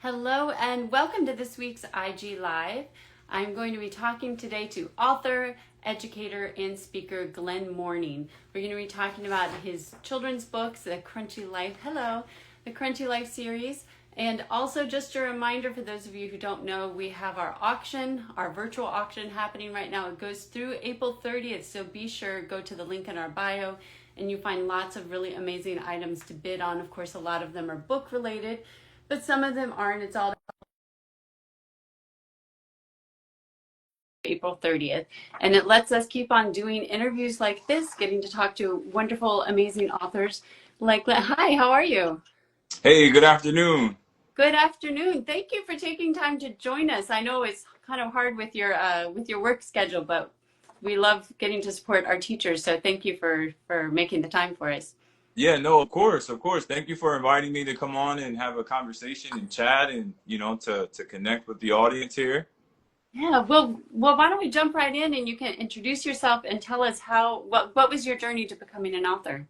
Hello and welcome to this week's IG Live. I'm going to be talking today to author, educator, and speaker Glen Mourning. We're going to be talking about his children's books, The Crunchy Life, the Crunchy Life series. And also just a reminder for those of you who don't know, we have our auction, our virtual auction happening right now. It goes through April 30th, so be sure, go to the link in our bio and you find lots of really amazing items to bid on. Of course, a lot of them are book related, but some of them aren't. It's all April 30th. And it lets us keep on doing interviews like this, getting to talk to wonderful, amazing authors like that. Hi, how are you? Hey, good afternoon. Good afternoon. Thank you for taking time to join us. I know it's kind of hard with your work schedule, but we love getting to support our teachers. So thank you for making the time for us. Yeah, no, of course, of course. Thank you for inviting me to come on and have a conversation and chat and, to connect with the audience here. Yeah, well, why don't we jump right in and you can introduce yourself and tell us what was your journey to becoming an author?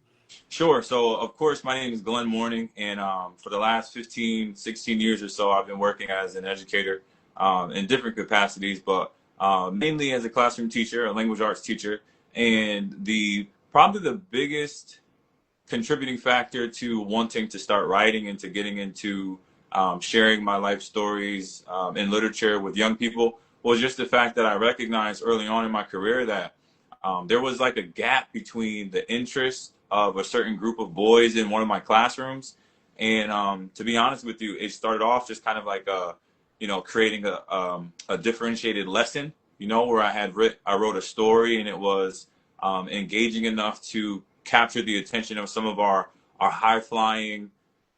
Sure. So, of course, my name is Glen Mourning, and for the last 15, 16 years or so, I've been working as an educator in different capacities, but mainly as a classroom teacher, a language arts teacher. And probably the biggest contributing factor to wanting to start writing and to getting into sharing my life stories in literature with young people was just the fact that I recognized early on in my career that there was like a gap between the interests of a certain group of boys in one of my classrooms. And to be honest with you, it started off just kind of like creating a differentiated lesson, where I wrote a story and it was engaging enough to capture the attention of some of our high flying,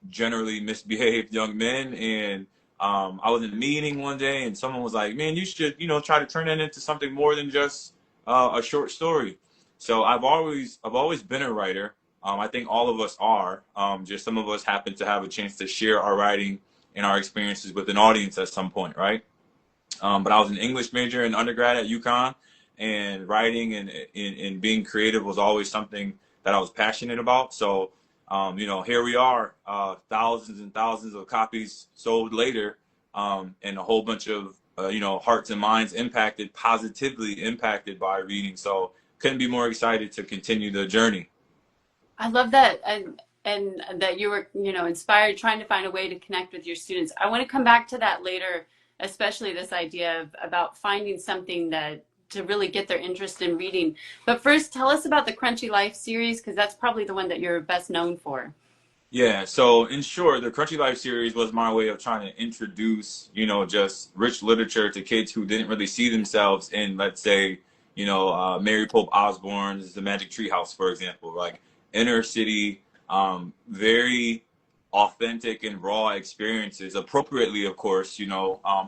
generally misbehaved young men. And I was in a meeting one day and someone was like, man, you should, try to turn that into something more than just a short story. So I've always been a writer. I think all of us are. Just some of us happen to have a chance to share our writing and our experiences with an audience at some point, right? But I was an English major in undergrad at UConn, and writing and being creative was always something that I was passionate about. So, here we are, thousands and thousands of copies sold later, and a whole bunch of hearts and minds positively impacted by reading. So, couldn't be more excited to continue the journey. I love that, and that you were, inspired trying to find a way to connect with your students. I want to come back to that later, especially this idea about finding something that to really get their interest in reading. But first, tell us about the Crunchy Life series, because that's probably the one that you're best known for. Yeah, so in short, the Crunchy Life series was my way of trying to introduce, just rich literature to kids who didn't really see themselves in, let's say, Mary Pope Osborne's The Magic Tree House, for example, like inner city, very authentic and raw experiences, appropriately, of course,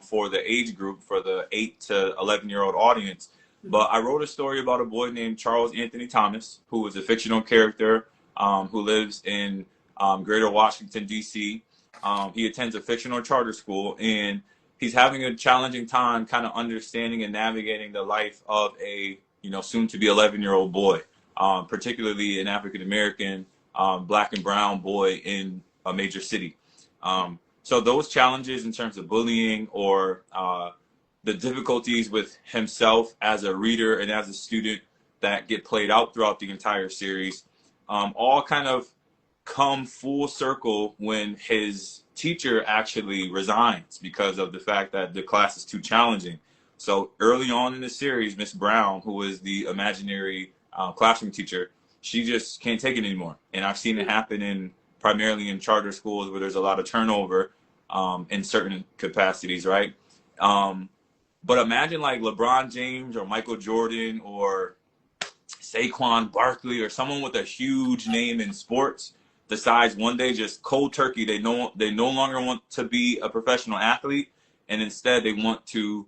for the age group, for the 8 to 11-year-old audience. But I wrote a story about a boy named Charles Anthony Thomas, who is a fictional character who lives in Greater Washington, D.C. He attends a fictional charter school, and he's having a challenging time kind of understanding and navigating the life of a, soon to be 11-year-old boy, particularly an African American, black and brown boy in a major city. So those challenges in terms of bullying or the difficulties with himself as a reader and as a student that get played out throughout the entire series, all kind of come full circle when his teacher actually resigns because of the fact that the class is too challenging. So early on in the series, Miss Brown, who is the imaginary classroom teacher, she just can't take it anymore. And I've seen it happen primarily in charter schools where there's a lot of turnover in certain capacities, right? But imagine like LeBron James or Michael Jordan or Saquon Barkley or someone with a huge name in sports decides one day just cold turkey they no longer want to be a professional athlete, and instead they want to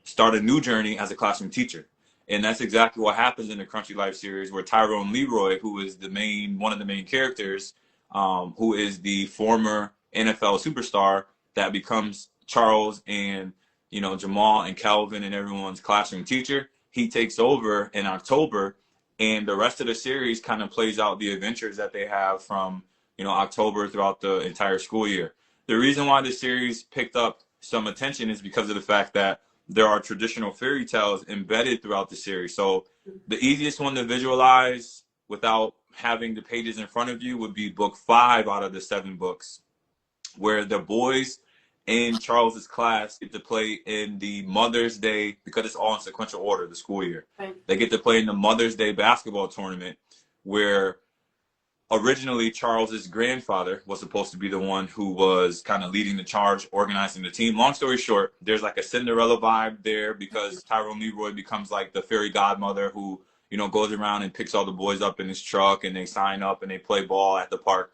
start a new journey as a classroom teacher. And that's exactly what happens in the Crunchy Life series, where Tyrone Leroy, who is one of the main characters, who is the former NFL superstar that becomes Charles and Jamal and Calvin and everyone's classroom teacher, he takes over in October, and the rest of the series kind of plays out the adventures that they have from October throughout the entire school year. The reason why this series picked up some attention is because of the fact that there are traditional fairy tales embedded throughout the series. So the easiest one to visualize without having the pages in front of you would be book 5 out of the 7 books, where the boys in Charles's class get to play in the Mother's Day, because it's all in sequential order, the school year. Right. They get to play in the Mother's Day basketball tournament, where originally Charles's grandfather was supposed to be the one who was kind of leading the charge, organizing the team. Long story short, there's like a Cinderella vibe there, because Tyrone Leroy becomes like the fairy godmother who, goes around and picks all the boys up in his truck, and they sign up and they play ball at the park.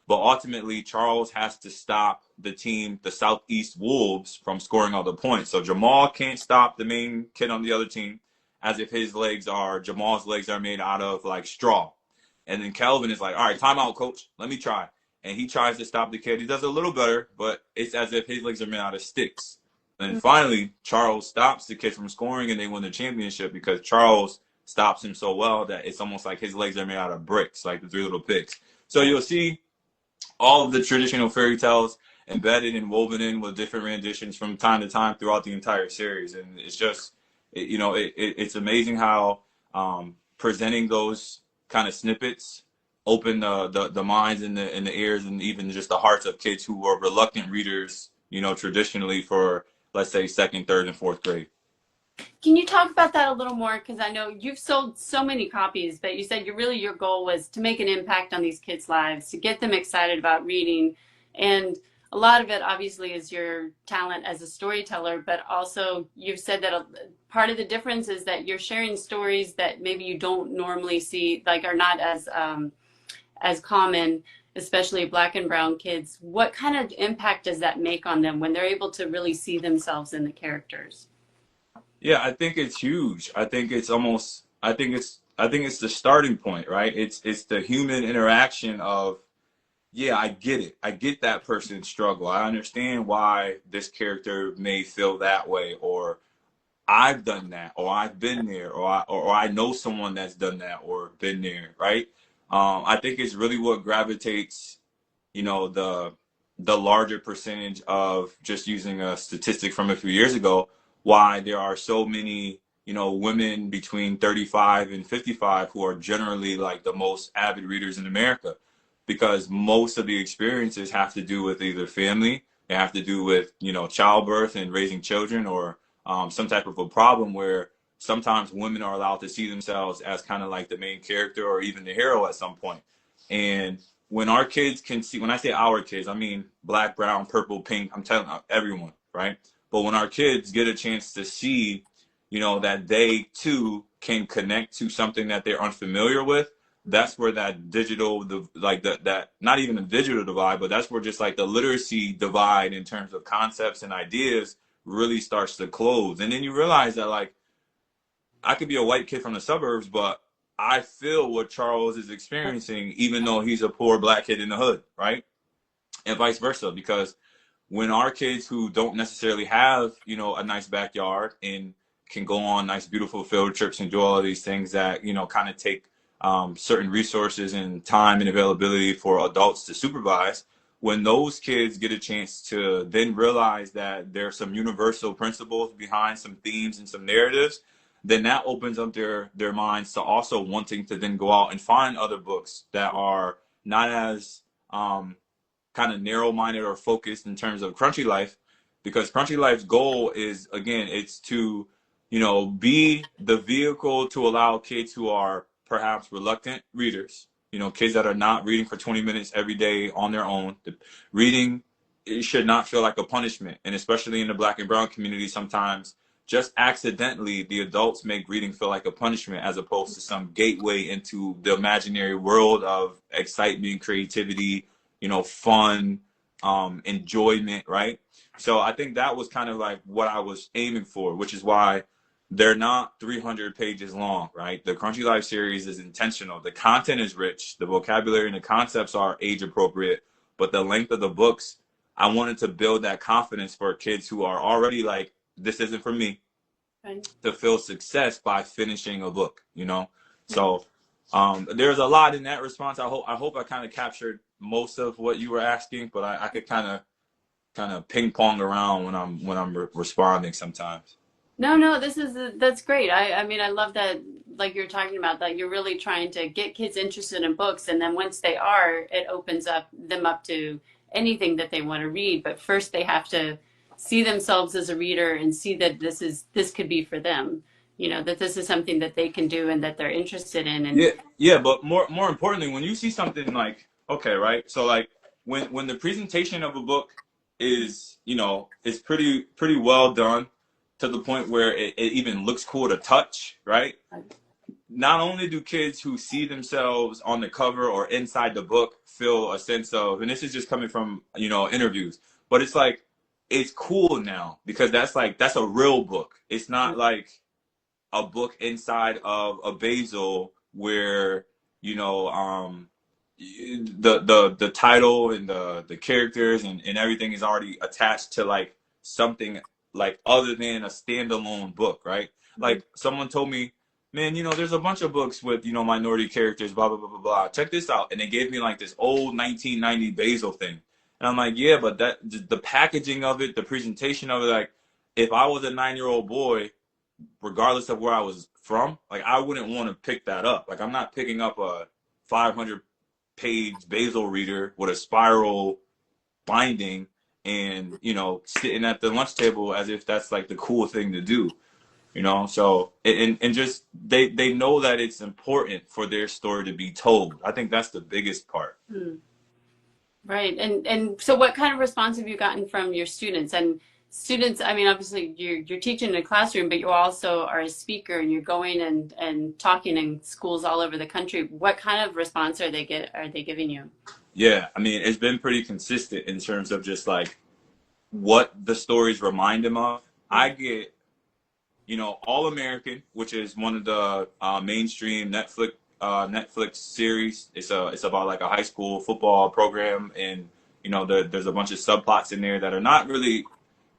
But ultimately, Charles has to stop the team, the Southeast Wolves, from scoring all the points. So Jamal can't stop the main kid on the other team, as if Jamal's legs are made out of like straw. And then Kelvin is like, all right, timeout, coach. Let me try. And he tries to stop the kid. He does a little better, but it's as if his legs are made out of sticks. And finally, Charles stops the kid from scoring, and they win the championship, because Charles stops him so well that it's almost like his legs are made out of bricks, like the 3 little pigs. So you'll see all of the traditional fairy tales embedded and woven in with different renditions from time to time throughout the entire series. And it's just, it's amazing how presenting those kind of snippets open the minds and the ears and even just the hearts of kids who were reluctant readers, traditionally for, let's say, 2nd, 3rd, and 4th grade. Can you talk about that a little more? Because I know you've sold so many copies, but you said your goal was to make an impact on these kids' lives, to get them excited about reading. And a lot of it obviously is your talent as a storyteller, but also you've said that part of the difference is that you're sharing stories that maybe you don't normally see, like are not as common, especially Black and brown kids. What kind of impact does that make on them when they're able to really see themselves in the characters? Yeah, I think it's huge. I think it's the starting point, right? It's the human interaction of, yeah, I get it. I get that person's struggle. I understand why this character may feel that way, or I've done that, or I've been there, or I know someone that's done that or been there, right? I think it's really what gravitates, the larger percentage of, just using a statistic from a few years ago, why there are so many, women between 35 and 55 who are generally like the most avid readers in America, because most of the experiences have to do with either family, they have to do with, childbirth and raising children, or some type of a problem where sometimes women are allowed to see themselves as kind of like the main character or even the hero at some point. And when our kids can see, when I say our kids, I mean Black, brown, purple, pink, I'm telling everyone, right? But when our kids get a chance to see, that they too can connect to something that they're unfamiliar with, that's where that digital, that not even a digital divide, but that's where just like the literacy divide in terms of concepts and ideas really starts to close. And then you realize that, like, I could be a white kid from the suburbs, but I feel what Charles is experiencing, even though he's a poor Black kid in the hood, right? And vice versa, because when our kids who don't necessarily have, a nice backyard and can go on nice, beautiful field trips and do all of these things that, kind of take certain resources and time and availability for adults to supervise, when those kids get a chance to then realize that there's some universal principles behind some themes and some narratives, then that opens up their minds to also wanting to then go out and find other books that are not as kind of narrow-minded or focused in terms of Crunchy Life, because Crunchy Life's goal is, again, it's to, be the vehicle to allow kids who are perhaps reluctant readers, kids that are not reading for 20 minutes every day on their own. Reading, it should not feel like a punishment. And especially in the Black and brown community, sometimes just accidentally the adults make reading feel like a punishment, as opposed to some gateway into the imaginary world of excitement, creativity, fun, enjoyment, right? So I think that was kind of like what I was aiming for, which is why they're not 300 pages long, right? The Crunchy Life series is intentional. The content is rich. The vocabulary and the concepts are age appropriate, but the length of the books, I wanted to build that confidence for kids who are already like, this isn't for me, Right. to feel success by finishing a book, So there's a lot in that response. I hope I kind of captured most of what you were asking, but I could kind of kind of ping pong around when I'm responding sometimes. No, no, that's great. I mean, I love that, like you're talking about, that you're really trying to get kids interested in books, and then once they are, it opens up them up to anything that they want to read. But first, they have to see themselves as a reader and see that this could be for them. You know, that this is something that they can do and that they're interested in. And Yeah, yeah, but more importantly, when you see something like, okay, right? So like when the presentation of a book is, is pretty well done to the point where it even looks cool to touch, right? Not only do kids who see themselves on the cover or inside the book feel a sense of, and this is just coming from, interviews, but it's like it's cool now because that's a real book. It's not like a book inside of a basil where the title and the characters and everything is already attached to like something like other than a standalone book, right? Like someone told me, man, there's a bunch of books with minority characters, blah blah blah blah blah. Check this out, and they gave me like this old 1990 basil thing, and I'm like, yeah, but that the packaging of it, the presentation of it, like if I was a 9-year-old boy, regardless of where I was from, like I wouldn't want to pick that up. Like I'm not picking up a 500-page basil reader with a spiral binding and sitting at the lunch table as if that's like the cool thing to do. So and just they know that it's important for their story to be told. I think that's the biggest part. Right. And so what kind of response have you gotten from your students? And students, I mean, obviously you're teaching in a classroom, but you also are a speaker and you're going and talking in schools all over the country. What kind of response are they giving you? Yeah, I mean, it's been pretty consistent in terms of just like what the stories remind them of. I get, All American, which is one of the mainstream Netflix series. It's about like a high school football program, and there's a bunch of subplots in there that are not really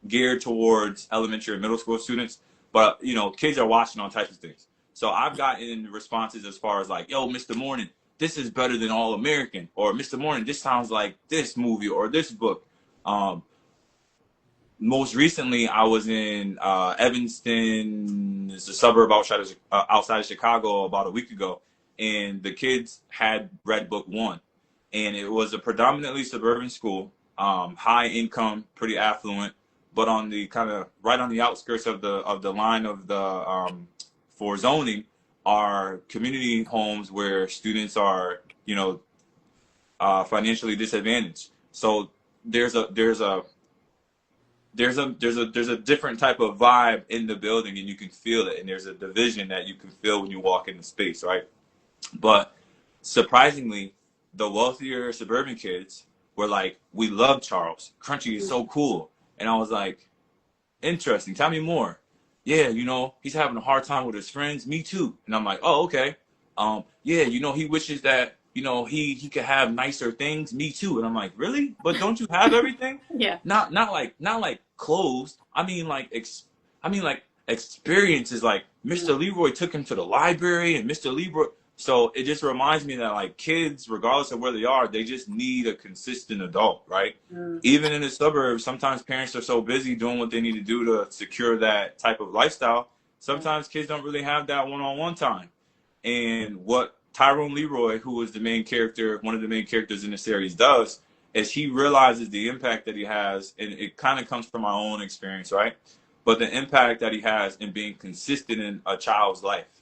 geared towards elementary and middle school students, but kids are watching all types of things. So I've gotten responses as far as like, "Yo, Mr. Mourning, this is better than All American," or "Mr. Mourning, this sounds like this movie or this book." Um, Most recently, I was in Evanston, it's a suburb outside of Chicago, about a week ago, and the kids had read book one, and it was a predominantly suburban school, high income, pretty affluent, but on the kind of right on the outskirts of the line of the for zoning are community homes where students are financially disadvantaged. So there's a different type of vibe in the building, and you can feel it, and there's a division that you can feel when you walk in the space, right? But surprisingly, the wealthier suburban kids were like, "We love Charles. Crunchy is so cool." And I was like, "Interesting. Tell me more." "Yeah, he's having a hard time with his friends. Me too." And I'm like, "Oh, okay. Yeah, he wishes that, he could have nicer things. Me too." And I'm like, "Really? But don't you have everything?" Yeah. Not like clothes. I mean like experiences. Like Mr. Leroy took him to the library, and Mr. Leroy. So it just reminds me that like kids, regardless of where they are, they just need a consistent adult, right? Even in the suburbs, sometimes parents are so busy doing what they need to do to secure that type of lifestyle. Sometimes kids don't really have that one-on-one time. And what Tyrone Leroy, who is the main character, one of the main characters in the series, does is he realizes the impact that he has, and it kind of comes from my own experience, right? But the impact that he has in being consistent in a child's life,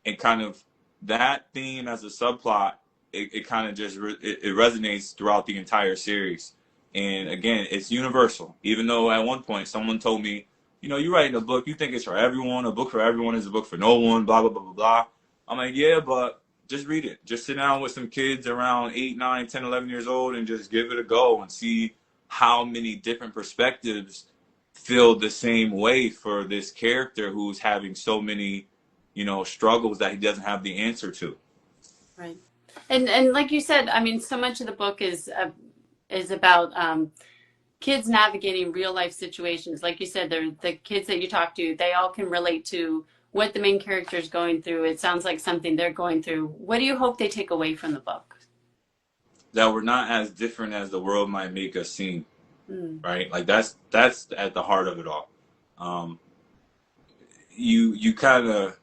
and kind of that theme as a subplot, it kind of just it resonates throughout the entire series. And again, it's universal. Even though at one point someone told me, you're writing a book, you think it's for everyone. A book for everyone is a book for no one. Blah blah blah blah blah. I'm like, yeah, but just read it. Just sit down with some kids around 8, 9, 10, 11 years old and just give it a go and see how many different perspectives feel the same way for this character who's having so many, struggles that he doesn't have the answer to. Right. And like you said, I mean, so much of the book is about kids navigating real life situations. Like you said, the kids that you talk to, they all can relate to what the main character is going through. It sounds like something they're going through. What do you hope they take away from the book? That we're not as different as the world might make us seem. Mm. right? Like that's at the heart of it all. Um, you kind of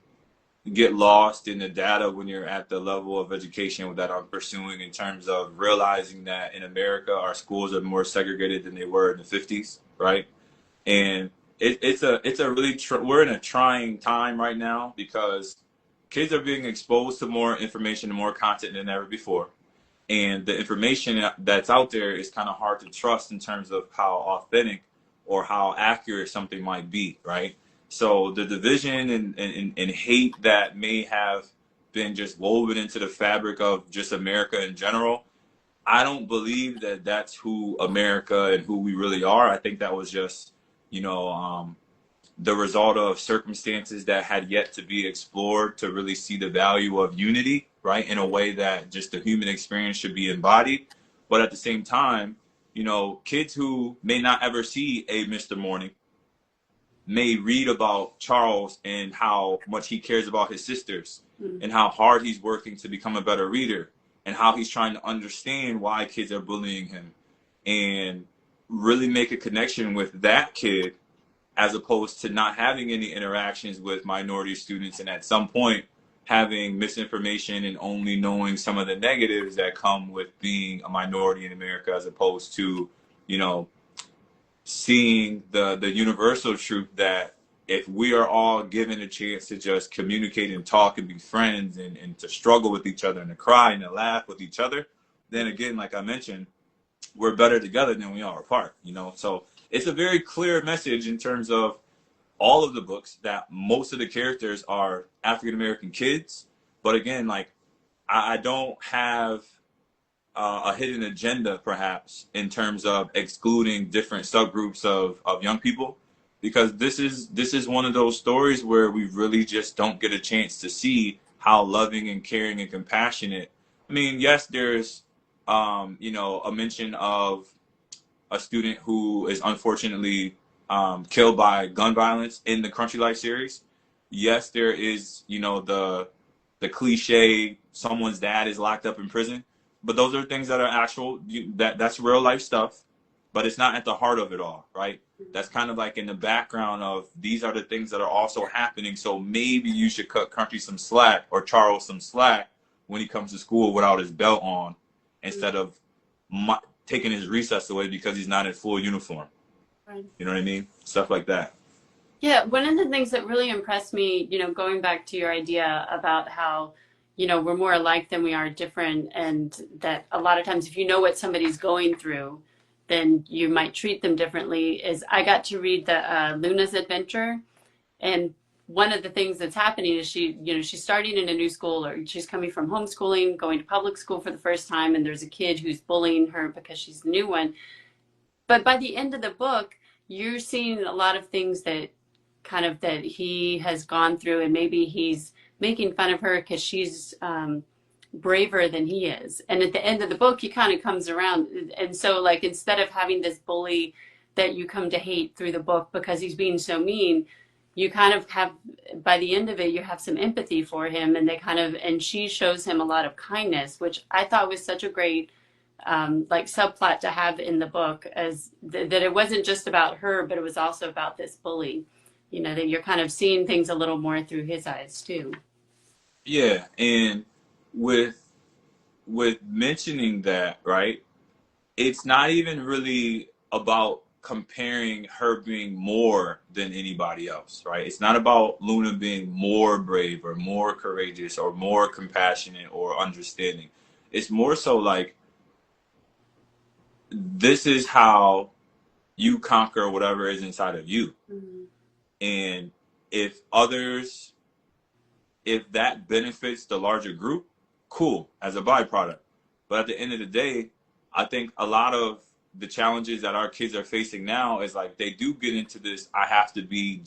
get lost in the data when you're at the level of education that I'm pursuing, in terms of realizing that in America our schools are more segregated than they were in the 50s, right? And it's a really we're in a trying time right now, because kids are being exposed to more information and more content than ever before, and the information that's out there is kind of hard to trust in terms of how authentic or how accurate something might be, right? So the division and hate that may have been just woven into the fabric of just America in general, I don't believe that that's who America and who we really are. I think that was just, you know, the result of circumstances that had yet to be explored to really see the value of unity, right, in a way that just the human experience should be embodied. But at the same time, kids who may not ever see a Mr. Mourning may read about Charles and how much he cares about his sisters, Mm. and how hard he's working to become a better reader, and how he's trying to understand why kids are bullying him, and really make a connection with that kid, as opposed to not having any interactions with minority students, and at some point having misinformation and only knowing some of the negatives that come with being a minority in America, as opposed to, you know, seeing the universal truth that if we are all given a chance to just communicate and talk and be friends, and to struggle with each other and to cry and to laugh with each other, then again, like I mentioned, we're better together than we are apart. So it's a very clear message in terms of all of the books, that most of the characters are African American kids. But again, like, I don't have a hidden agenda, perhaps, in terms of excluding different subgroups of young people, because this is one of those stories where we really just don't get a chance to see how loving and caring and compassionate. I mean, yes, there's a mention of a student who is unfortunately killed by gun violence in the Country Life series. Yes, there is, the cliche someone's dad is locked up in prison, but those are things that are actual, that's real life stuff, but it's not at the heart of it all, right? That's kind of like in the background of, these are the things that are also happening. So maybe you should cut Country some slack, or Charles some slack, when he comes to school without his belt on, instead of taking his recess away because he's not in full uniform. Right. You know what I mean? Stuff like that. Yeah, one of the things that really impressed me, going back to your idea about how, we're more alike than we are different, and that a lot of times if you know what somebody's going through, then you might treat them differently, is I got to read the Luna's Adventure. And one of the things that's happening is she's starting in a new school, or she's coming from homeschooling, going to public school for the first time, and there's a kid who's bullying her because she's the new one. But by the end of the book, you're seeing a lot of things that that he has gone through, and maybe he's making fun of her because she's braver than he is. And at the end of the book, he kind of comes around. And so, like, instead of having this bully that you come to hate through the book because he's being so mean, you kind of have, by the end of it, you have some empathy for him, and and she shows him a lot of kindness, which I thought was such a great like subplot to have in the book, as that it wasn't just about her, but it was also about this bully. That you're kind of seeing things a little more through his eyes too. Yeah, and with mentioning that, right? It's not even really about comparing her being more than anybody else, right? It's not about Luna being more brave or more courageous or more compassionate or understanding. It's more so like, this is how you conquer whatever is inside of you. Mm-hmm. And if others, if that benefits the larger group, cool, as a byproduct. But at the end of the day, I think a lot of the challenges that our kids are facing now is like, they do get into this, I have to be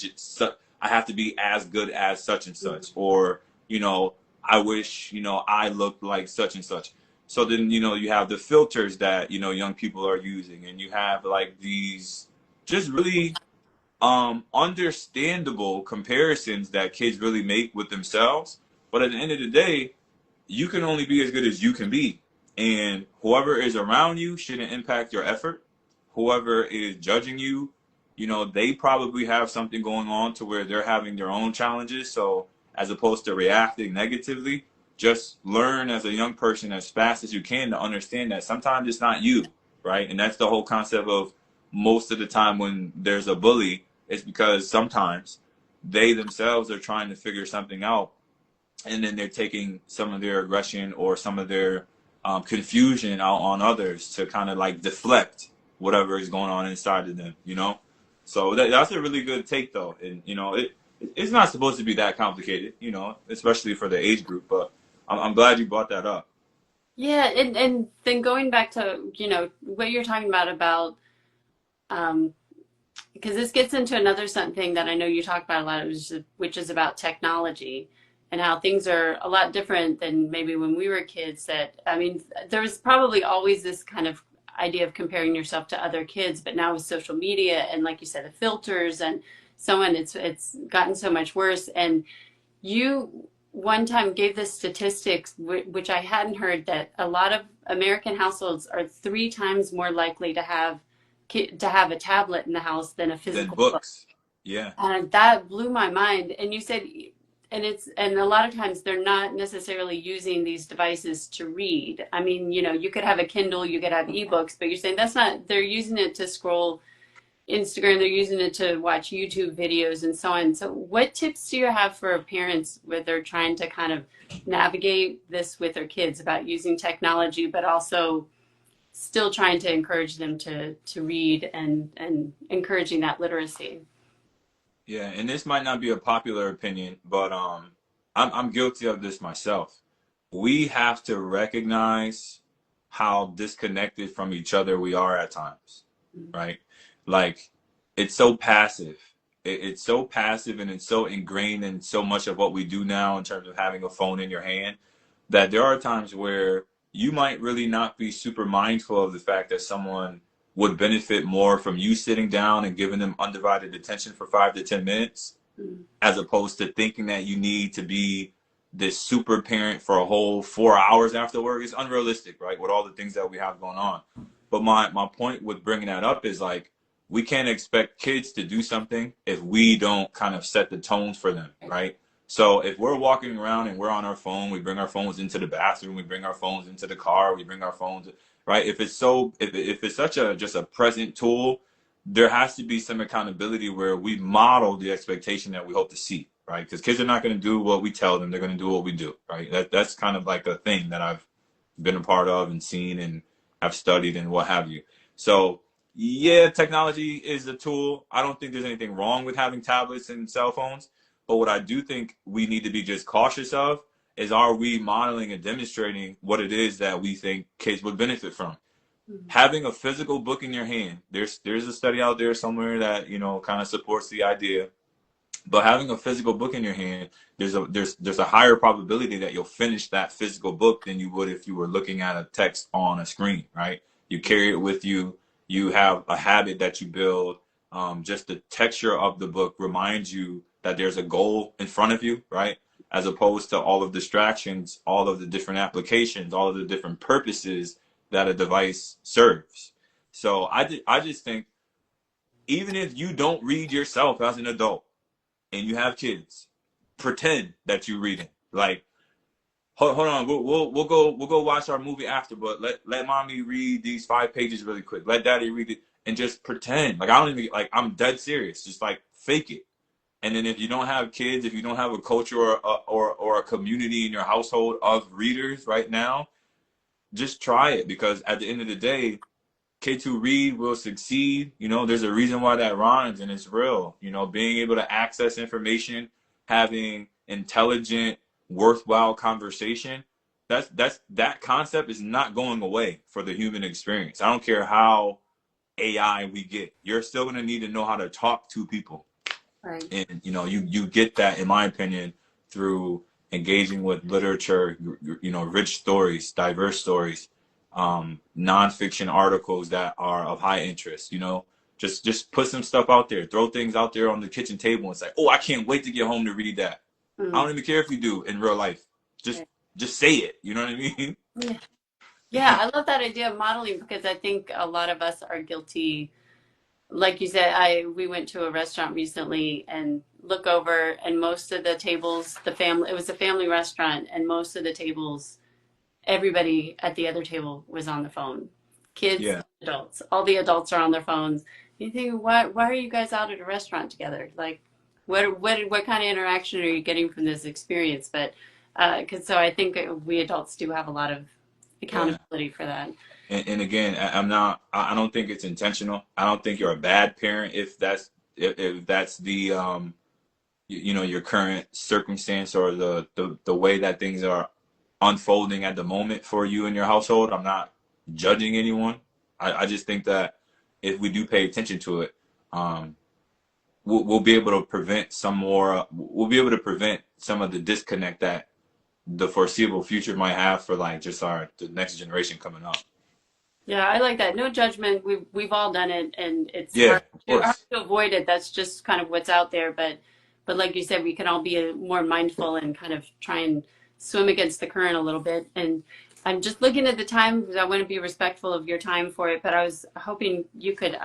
as good as such and such, or, I wish, I looked like such and such. So then, you have the filters that, young people are using, and you have like these just really understandable comparisons that kids really make with themselves. But at the end of the day, you can only be as good as you can be. And whoever is around you shouldn't impact your effort. whoever is judging you, you know, they probably have something going on to where they're having their own challenges. So as opposed to reacting negatively, just learn as a young person as fast as you can to understand that sometimes it's not you, right? And that's the whole concept of most of the time when there's a bully, it's because sometimes they themselves are trying to figure something out, and then they're taking some of their aggression or some of their confusion out on others to kind of like deflect whatever is going on inside of them, you know? So that's a really good take, though. And, you know, it's not supposed to be that complicated, you know, especially for the age group. But I'm glad you brought that up. Yeah, and then going back to, what you're talking about, um, because this gets into another something that I know you talk about a lot, which is about technology and how things are a lot different than maybe when we were kids. That, I mean, there was probably always this kind of idea of comparing yourself to other kids, but now with social media and, like you said, the filters and so on, it's gotten so much worse. And you one time gave the statistics, which I hadn't heard, that a lot of American households are 3 times more likely to have a tablet in the house than a Then physical book. books. Yeah. And that blew my mind. And you said, and a lot of times they're not necessarily using these devices to read. I mean, you could have a Kindle, you could have ebooks, but you're saying that's not, they're using it to scroll Instagram, they're using it to watch YouTube videos and so on. So what tips do you have for parents where they're trying to kind of navigate this with their kids about using technology, but also still trying to encourage them to read and encouraging that literacy? Yeah. And this might not be a popular opinion, but I'm guilty of this myself. We have to recognize how disconnected from each other we are at times, right? Like, it's so passive. It's so passive, and it's so ingrained in so much of what we do now in terms of having a phone in your hand, that there are times where you might really not be super mindful of the fact that someone would benefit more from you sitting down and giving them undivided attention for 5 to 10 minutes, Mm. as opposed to thinking that you need to be this super parent for a whole 4 hours after work. Is unrealistic, right? With all the things that we have going on. But my point with bringing that up is, like, we can't expect kids to do something if we don't kind of set the tones for them, right? So if we're walking around and we're on our phone, we bring our phones into the bathroom, we bring our phones into the car, we bring our phones, right? If it's such a just a present tool, there has to be some accountability where we model the expectation that we hope to see, right? Because kids are not going to do what we tell them; they're going to do what we do, right? That's kind of like a thing that I've been a part of and seen and have studied and what have you. So yeah, technology is a tool. I don't think there's anything wrong with having tablets and cell phones. But what I do think we need to be just cautious of is, are we modeling and demonstrating what it is that we think kids would benefit from? Mhm. Having a physical book in your hand, there's a study out there somewhere that, kind of supports the idea. But having a physical book in your hand, there's a higher probability that you'll finish that physical book than you would if you were looking at a text on a screen, right? You carry it with you. You have a habit that you build. Just the texture of the book reminds you that there's a goal in front of you, right? As opposed to all of distractions, all of the different applications, all of the different purposes that a device serves. So I just think, even if you don't read yourself as an adult and you have kids, pretend that you're reading. Like, hold on, we'll go watch our movie after, but let mommy read these 5 pages really quick. Let daddy read it, and just pretend. Like, I don't even, like, I'm dead serious. Just like fake it. And then if you don't have kids, if you don't have a culture or a community in your household of readers right now, just try it, because at the end of the day, kids who read will succeed. There's a reason why that rhymes, and it's real. Being able to access information, having intelligent, worthwhile conversation, that concept is not going away for the human experience. I don't care how AI we get. You're still going to need to know how to talk to people. Right. And you get that, in my opinion, through engaging with literature, rich stories, diverse stories, nonfiction articles that are of high interest. Just put some stuff out there, throw things out there on the kitchen table and say, oh, I can't wait to get home to read that. I Mm. don't even care if you do in real life. just Right. just say it, you know what I mean? Yeah. Yeah, I love that idea of modeling because I think a lot of us are guilty. Like you said, I we went to a restaurant recently and look over and most of the tables, the family, it was a family restaurant and most of the tables, everybody at the other table was on the phone. Kids, Yeah, adults. All the adults are on their phones. You think, why are you guys out at a restaurant together? Like what kind of interaction are you getting from this experience? But so I think we adults do have a lot of yeah. accountability for that. And again, I'm not. I don't think it's intentional. I don't think you're a bad parent if that's the you know, your current circumstance or the way that things are unfolding at the moment for you and your household. I'm not judging anyone. I just think that if we do pay attention to it, um, we'll be able to prevent some more. We'll be able to prevent some of the disconnect that the foreseeable future might have for like just the next generation coming up. Yeah, I like that. No judgment. We've all done it, and it's Yeah, of hard course. to avoid it. That's just kind of what's out there. But like you said, we can all be more mindful and kind of try and swim against the current a little bit. And I'm just looking at the time because I want to be respectful of your time for it. But I was hoping you could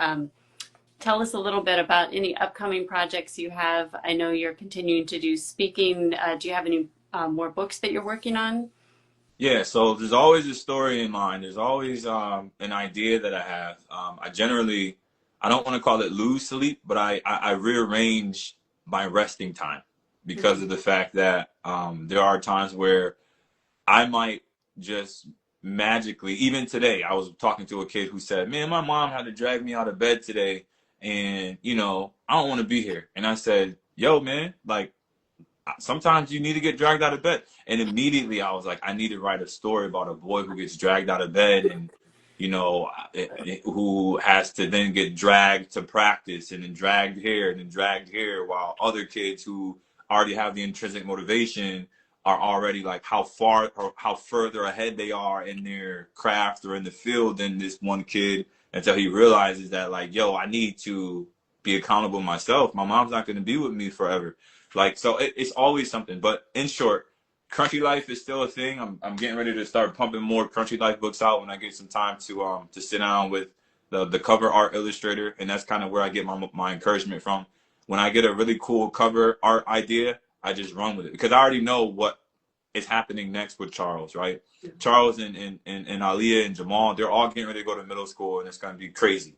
tell us a little bit about any upcoming projects you have. I know you're continuing to do speaking. Do you have any more books that you're working on? Yeah, so there's always a story in mind. There's always an idea that I have. I don't want to call it lose sleep, but I rearrange my resting time because Mhm. of the fact that there are times where I might just magically, even today, I was talking to a kid who said, "Man, my mom had to drag me out of bed today, and you know, I don't want to be here." And I said, "Yo, man, like." Sometimes you need to get dragged out of bed. And immediately I was like, I need to write a story about a boy who gets dragged out of bed and, you know, who has to then get dragged to practice and then dragged here and then dragged here while other kids who already have the intrinsic motivation are already like how far or how further ahead they are in their craft or in the field than this one kid until he realizes that like, yo, I need to be accountable myself. My mom's not going to be with me forever. Like so, it's always something. But in short, Crunchy Life is still a thing. I'm getting ready to start pumping more Crunchy Life books out when I get some time to sit down with the cover art illustrator, and that's kind of where I get my encouragement from. When I get a really cool cover art idea, I just run with it because I already know what is happening next with Charles, right? Charles and Aliyah and Jamal, they're all getting ready to go to middle school, and it's going to be crazy,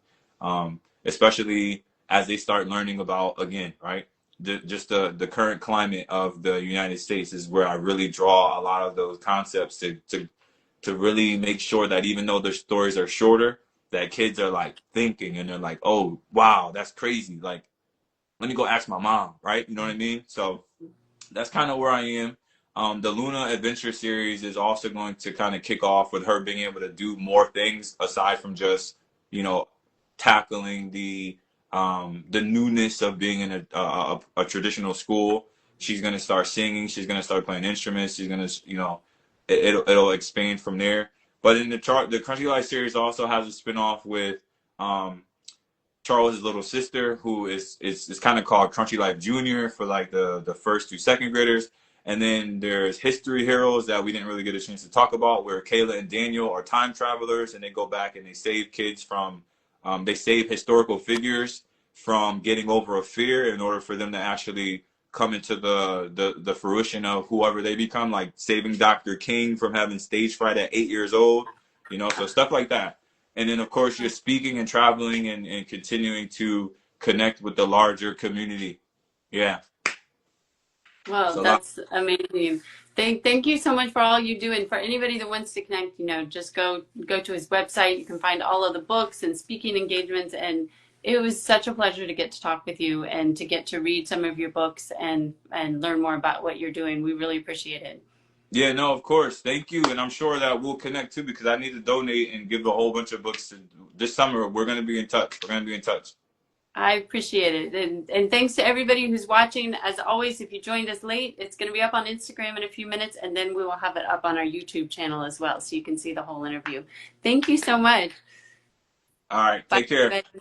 especially as they start learning about again, right? Just the current climate of the United States is where I really draw a lot of those concepts to really make sure that even though the stories are shorter, that kids are like thinking and they're like, oh wow, that's crazy. Like, let me go ask my mom, right? You know what I mean? So that's kind of where I am. The Luna Adventure series is also going to kind of kick off with her being able to do more things aside from just, you know, tackling the newness of being in a traditional school. She's going to start singing. She's going to start playing instruments. She's going to, you know, it'll expand from there. But in the Crunchy Life series also has a spinoff with um, Charles's little sister, who is kind of called Crunchy Life Junior for like the first two second graders. And then there's History Heroes that we didn't really get a chance to talk about, where Kayla and Daniel are time travelers and they go back and they save kids from, they save historical figures from getting over a fear in order for them to actually come into the fruition of whoever they become, like saving Dr. King from having stage fright at 8 years old, you know, so stuff like that. And then, of course, you're speaking and traveling and continuing to connect with the larger community. Yeah. Well, So that, that's amazing. Thank you so much for all you do. And for anybody that wants to connect, just go to his website. You can find all of the books and speaking engagements. And it was such a pleasure to get to talk with you and to get to read some of your books and learn more about what you're doing. We really appreciate it. yeah, no, of course. Thank you. And I'm sure that we'll connect too because I need to donate and give a whole bunch of books to this summer. We're going to be in touch. We're going to be in touch. I appreciate it. And thanks to everybody who's watching. As always, if you joined us late, it's going to be up on Instagram in a few minutes, and then we will have it up on our YouTube channel as well, so you can see the whole interview. Thank you so much. All right. Bye, Take care. everybody.